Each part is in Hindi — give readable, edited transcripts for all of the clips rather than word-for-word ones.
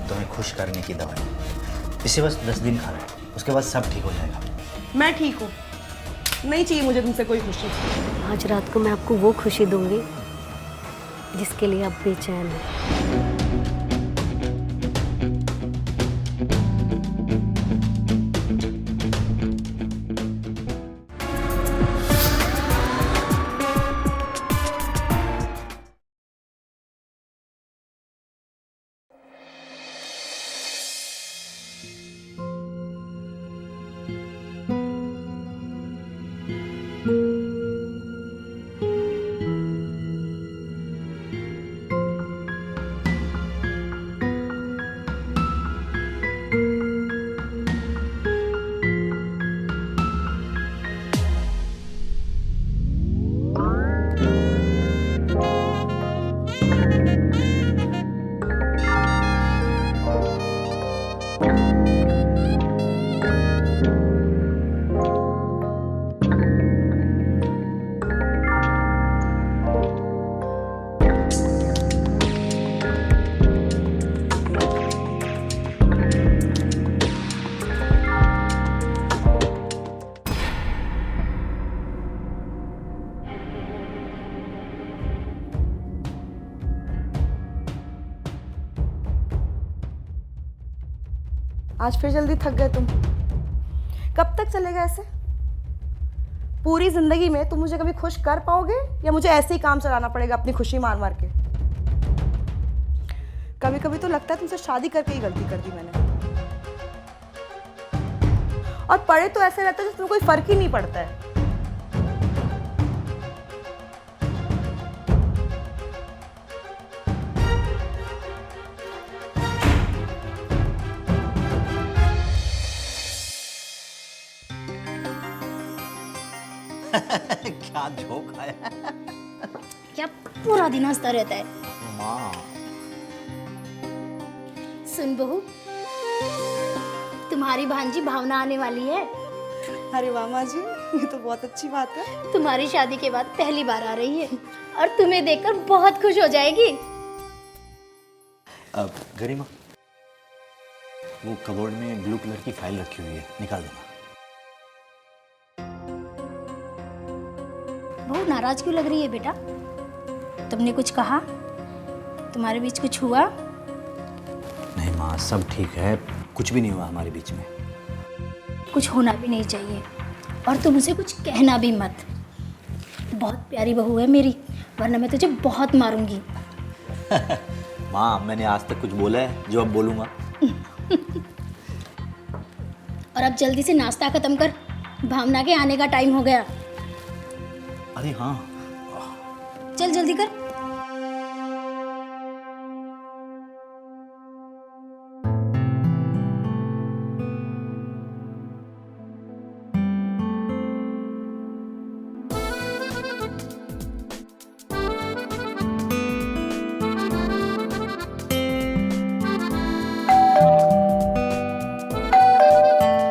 तुम्हें खुश करने की दवाई। इसे बस 10 दिन खाना है, उसके बाद सब ठीक हो जाएगा। मैं ठीक हूँ, नहीं चाहिए मुझे तुमसे कोई खुशी। आज रात को मैं आपको वो खुशी दूंगी जिसके लिए आप बेचैन हैं। आज फिर जल्दी थक गए तुम। कब तक चलेगा ऐसे? पूरी जिंदगी में तुम मुझे कभी खुश कर पाओगे या मुझे ऐसे ही काम चलाना पड़ेगा अपनी खुशी मार मार के? कभी कभी तो लगता है तुमसे शादी करके ही गलती कर दी मैंने। और पढ़े तो ऐसे रहता है जिसमें कोई फर्क ही नहीं पड़ता है। क्या जोक आया। क्या पूरा दिन हंसता रहता है? माँ, सुन बहू, तुम्हारी भांजी भावना आने वाली है। अरे वाह माँ जी, ये तो बहुत अच्छी बात है। तुम्हारी शादी के बाद पहली बार आ रही है और तुम्हें देखकर बहुत खुश हो जाएगी। अब गरिमा, वो कबोर्ड में ब्लू कलर की फाइल रखी हुई है, निकाल देना। बहू नाराज क्यों लग रही है बेटा? तुमने कुछ कहा? तुम्हारे बीच कुछ हुआ? नहीं माँ, सब ठीक है, कुछ भी नहीं हुआ हमारे बीच में। कुछ होना भी नहीं चाहिए और तुम उसे कुछ कहना भी मत। बहुत प्यारी बहू है मेरी, वरना मैं तुझे बहुत मारूंगी। माँ, मैंने आज तक कुछ बोला है जो अब बोलूँगा? और अब जल्दी से नाश्ता खत्म कर, भावना के आने का टाइम हो गया। अरे हाँ, चल जल्दी कर।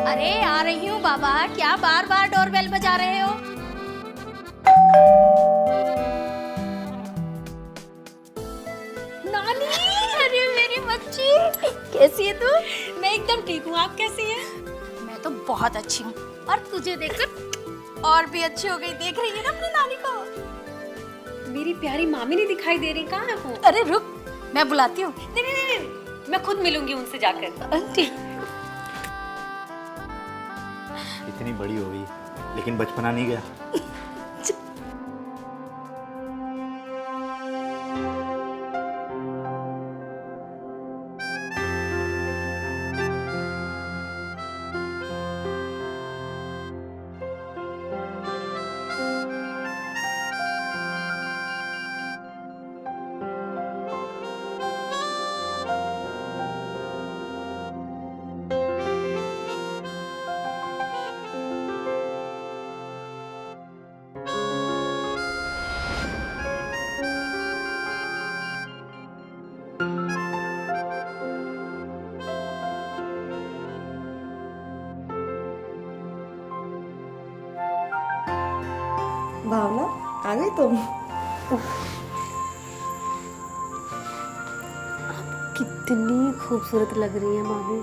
अरे आ रही हूँ बाबा, क्या बार बार डोरबेल बजा रहे हो? नानी, अरे मेरी बच्ची, कैसी है तू? मैं एकदम ठीक हूँ, आप कैसी हैं? मैं तो बहुत अच्छी हूँ और तुझे देखकर और भी अच्छी हो गई। देख रही है ना अपनी नानी को? मेरी प्यारी मामी नहीं दिखाई दे रही, कहाँ है वो? अरे रुक, मैं बुलाती हूँ। नहीं नहीं नहीं, मैं खुद मिलूंगी उनसे जाकर। आंटी, इतनी बड़ी हो गई लेकिन बचपना नहीं गया। भावना, आ गई तुम? कितनी खूबसूरत लग रही है मामी।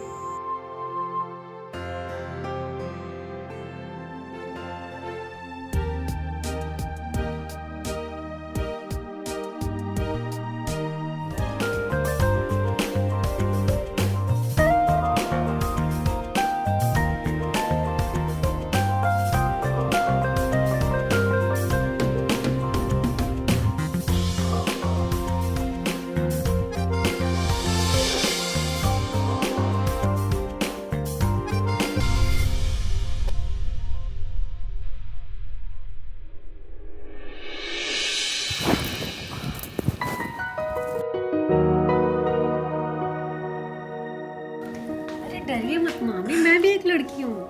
अरे डरिए मत मामी, मैं भी एक लड़की हूँ।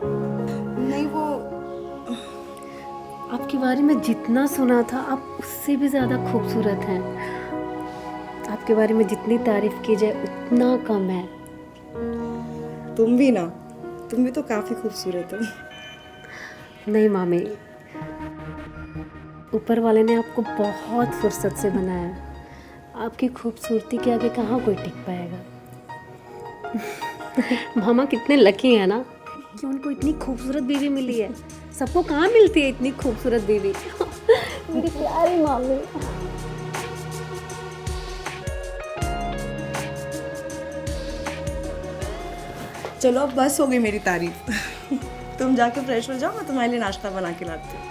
नहीं वो आपके बारे में जितना सुना था आप उससे भी ज़्यादा खूबसूरत हैं। आपके बारे में जितनी तारीफ की जाए उतना कम है। तुम भी तो काफ़ी खूबसूरत हो। नहीं मामी, ऊपर वाले ने आपको बहुत फुर्सत से बनाया। आपकी खूबसूरती के आगे कहाँ कोई टिक पाएगा। मामा कितने लकी है ना कि उनको इतनी खूबसूरत बीवी मिली है। सबको कहाँ मिलती है इतनी खूबसूरत बीवी। मेरी प्यारी मामी। चलो अब बस हो गई मेरी तारीफ। तुम जाके फ्रेश हो जाओ, मैं तुम्हारे लिए नाश्ता बना के लाती हूँ।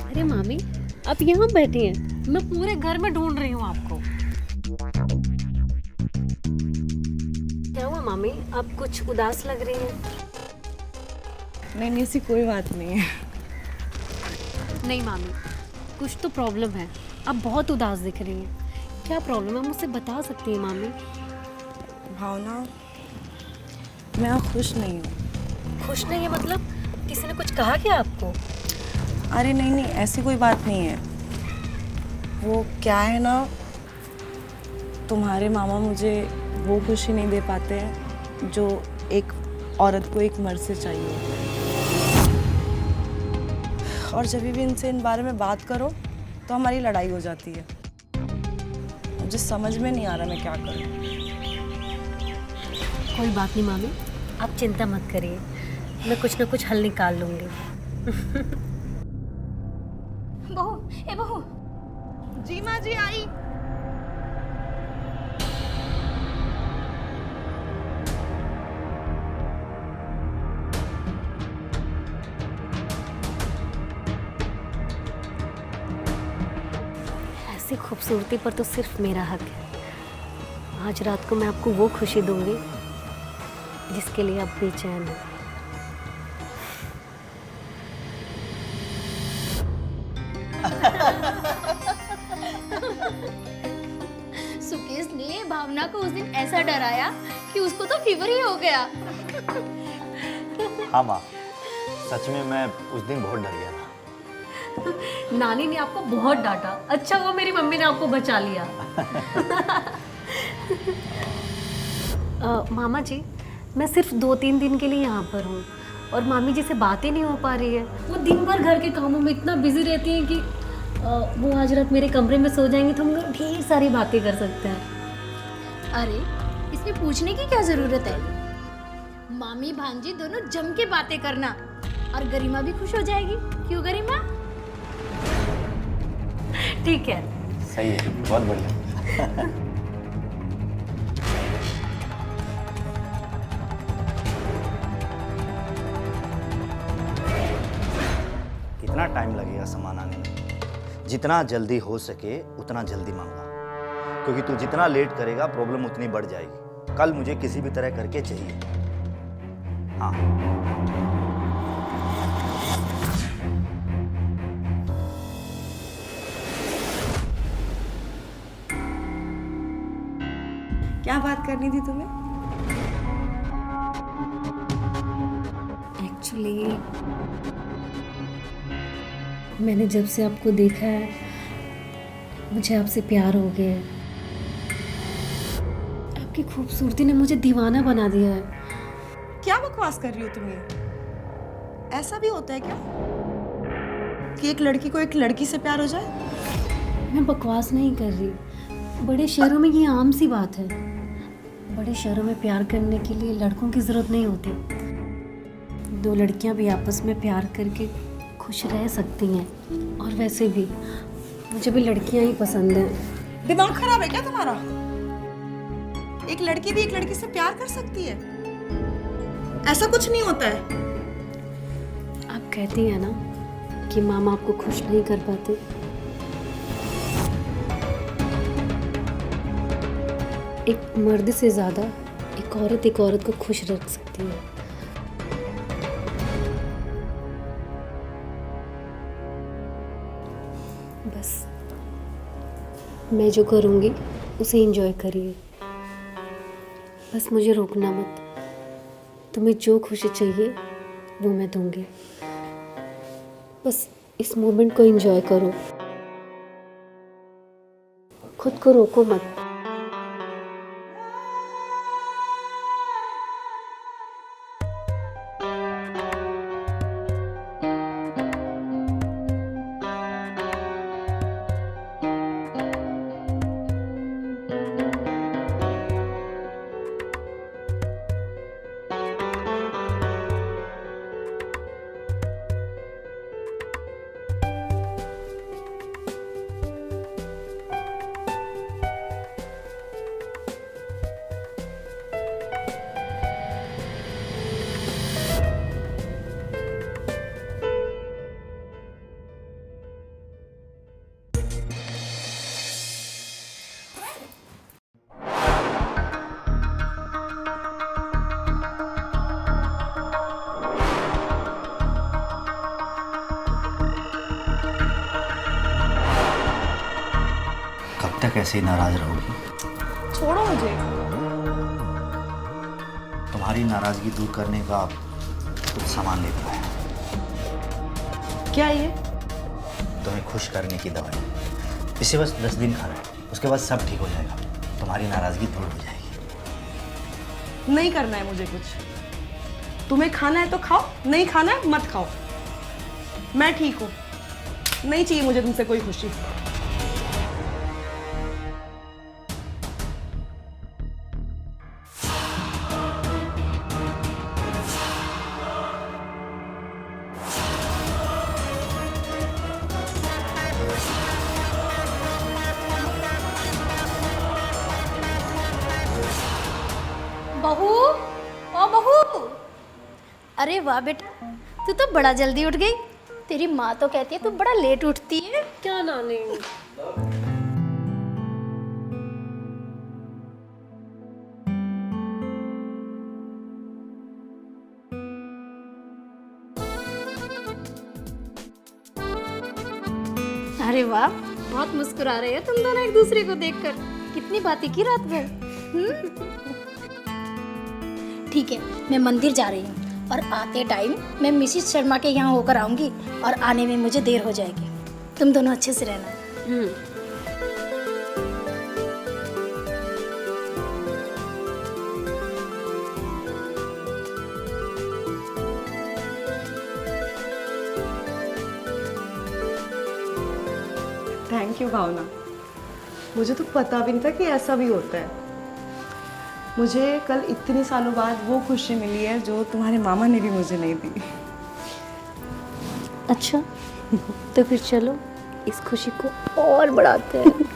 अरे मामी, आप यहाँ बैठी हैं, मैं पूरे घर में ढूंढ रही हूँ आपको। क्या हुआ मामी, आप कुछ उदास लग रही हैं? नहीं ऐसी कोई बात नहीं है। नहीं मामी, कुछ तो प्रॉब्लम है। आप बहुत उदास दिख रही हैं। क्या प्रॉब्लम है, मुझसे बता सकती हैं मामी? भावना, मैं यहाँ खुश नहीं हूँ। खुश नहीं है मतलब? किसी ने कुछ कहा क्या आपको? अरे नहीं ऐसी कोई बात नहीं है। वो क्या है ना, तुम्हारे मामा मुझे वो खुशी नहीं दे पाते हैं जो एक औरत को एक मर्द से चाहिए। और जब भी इनसे इन बारे में बात करो तो हमारी लड़ाई हो जाती है। मुझे समझ में नहीं आ रहा मैं क्या करूं। कोई बात नहीं मामी, आप चिंता मत करिए, मैं कुछ ना कुछ हल निकाल लूंगी। बहू, ए बहू। जी माँ जी आई। ऐसी खूबसूरती पर तो सिर्फ मेरा हक है। आज रात को मैं आपको वो खुशी दूंगी जिसके लिए आप बेचैन हो। सुकेश ने भावना को उस दिन ऐसा डराया कि उसको तो फीवर ही हो गया। हाँ माँ, सच में मैं उस दिन बहुत डर गया था। नानी ने आपको बहुत डांटा। अच्छा हुआ मेरी मम्मी ने आपको बचा लिया। मामा जी, मैं सिर्फ 2-3 दिन के लिए यहाँ पर हूँ और मामी जी से बात ही नहीं हो पा रही है। वो दिन भर घर के कामों में इतना बिजी रहती हैं कि वो आज रात मेरे कमरे में सो जाएंगी तो हम लोग ढेर सारी बातें कर सकते हैं। अरे इसमें पूछने की क्या जरूरत है। मामी भांजी दोनों जम के बातें करना और गरिमा भी खुश हो जाएगी। क्यों गरिमा? ठीक है, सही है, बहुत बढ़िया। कितना टाइम लगेगा सामान आने में? जितना जल्दी हो सके उतना जल्दी मांगा, क्योंकि तू जितना लेट करेगा प्रॉब्लम उतनी बढ़ जाएगी। कल मुझे किसी भी तरह करके चाहिए। हाँ। क्या बात करनी थी तुम्हें? एक्चुअली मैंने जब से आपको देखा है मुझे आपसे प्यार हो गया है। आपकी खूबसूरती ने मुझे दीवाना बना दिया है। क्या बकवास कर रही हो तुम? ये ऐसा भी होता है क्या कि एक लड़की को एक लड़की से प्यार हो जाए? मैं बकवास नहीं कर रही। बड़े शहरों में ये आम सी बात है। बड़े शहरों में प्यार करने के लिए लड़कों की ज़रूरत नहीं होती। दो लड़कियां भी आपस में प्यार करके खुश रह सकती हैं। और वैसे भी मुझे भी लड़कियां ही पसंद हैं। दिमाग खराब है क्या तुम्हारा? एक लड़की भी एक लड़की से प्यार कर सकती है? ऐसा कुछ नहीं होता है। आप कहती हैं ना कि मामा आपको खुश नहीं कर पाते। एक मर्द से ज़्यादा एक औरत को खुश रख सकती है। बस मैं जो करूँगी उसे एंजॉय करिए। बस मुझे रोकना मत। तुम्हें जो खुशी चाहिए वो मैं दूंगी। बस इस मोमेंट को एंजॉय करो। खुद को रोको मत। कब तक ऐसे ही नाराज रहोगी? छोड़ो मुझे। तुम्हारी नाराजगी दूर करने का कुछ सामान लेकर आया। क्या ये? तुम्हें खुश करने की दवाई। इसे बस 10 दिन खाना है, उसके बाद सब ठीक हो जाएगा। तुम्हारी नाराजगी दूर हो जाएगी। नहीं करना है मुझे कुछ। तुम्हें खाना है तो खाओ, नहीं खाना है मत खाओ। मैं ठीक हूँ। नहीं चाहिए मुझे तुमसे कोई खुशी। बहू, ओ बहू। अरे वाह बेटा, तू तो बड़ा जल्दी उठ गई। तेरी माँ तो कहती है तू बड़ा लेट उठती है। क्या नानी? अरे वाह, बहुत मुस्कुरा रहे हो तुम दोनों एक दूसरे को देखकर। कितनी बातें की रात भर। ठीक है, मैं मंदिर जा रही हूँ और आते टाइम मैं मिसिस शर्मा के यहाँ होकर आऊँगी और आने में मुझे देर हो जाएगी। तुम दोनों अच्छे से रहना। थैंक यू भावना। मुझे तो पता भी नहीं था कि ऐसा भी होता है। मुझे कल इतने सालों बाद वो खुशी मिली है जो तुम्हारे मामा ने भी मुझे नहीं दी। अच्छा तो फिर चलो इस खुशी को और बढ़ाते हैं।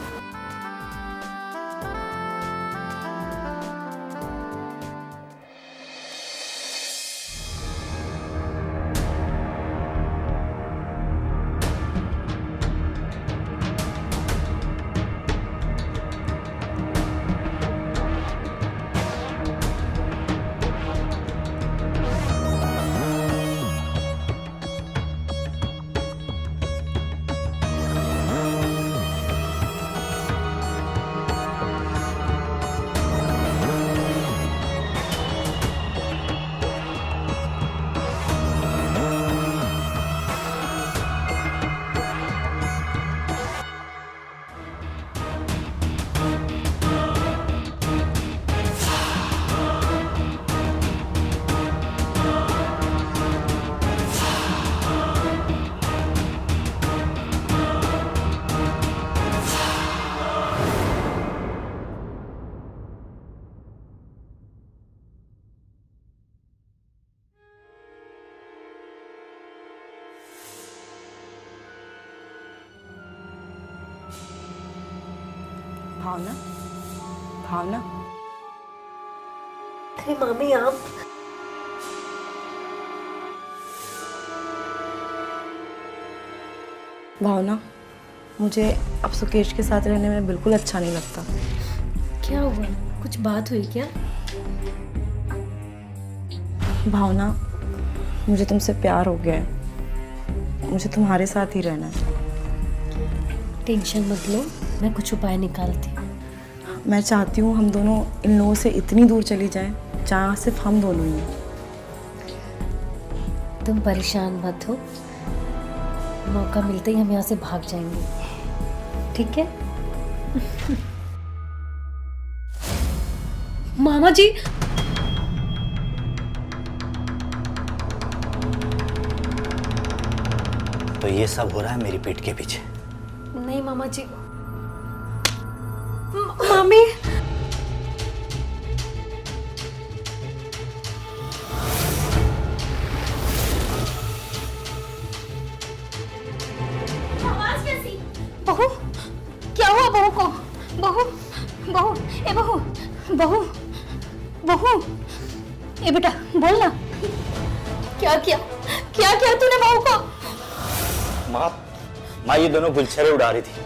भावना, भावना, अरे मामी आप भावना, मुझे अब सुकेश के साथ रहने में बिल्कुल अच्छा नहीं लगता। क्या हुआ? कुछ बात हुई क्या? भावना, मुझे तुमसे प्यार हो गया है, मुझे तुम्हारे साथ ही रहना है। टेंशन मत लो, मैं कुछ उपाय निकालती हूँ। मैं चाहती हूँ हम दोनों इन लोगों से इतनी दूर चली जाएं जहाँ सिर्फ हम दोनों ही हैं। तुम परेशान मत हो, मौका मिलते ही हम यहाँ से भाग जाएंगे, ठीक है? मामा जी, तो ये सब हो रहा है मेरी पीठ के पीछे। नहीं मामा जी, मामी, आवाज कैसी? बहू, क्या हुआ बहू को? बहू, बहू, ए बहू, बहू, बहू, ए बेटा बोल ना, क्या किया? क्या किया तूने बहू को? माँ ये दोनों गुलछरे उड़ा रही थी।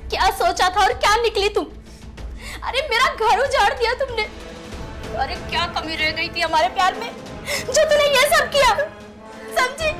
क्या सोचा था और क्या निकली तुम? अरे मेरा घर उजाड़ दिया तुमने। अरे क्या कमी रह गई थी हमारे प्यार में जो तूने ये सब किया? समझी?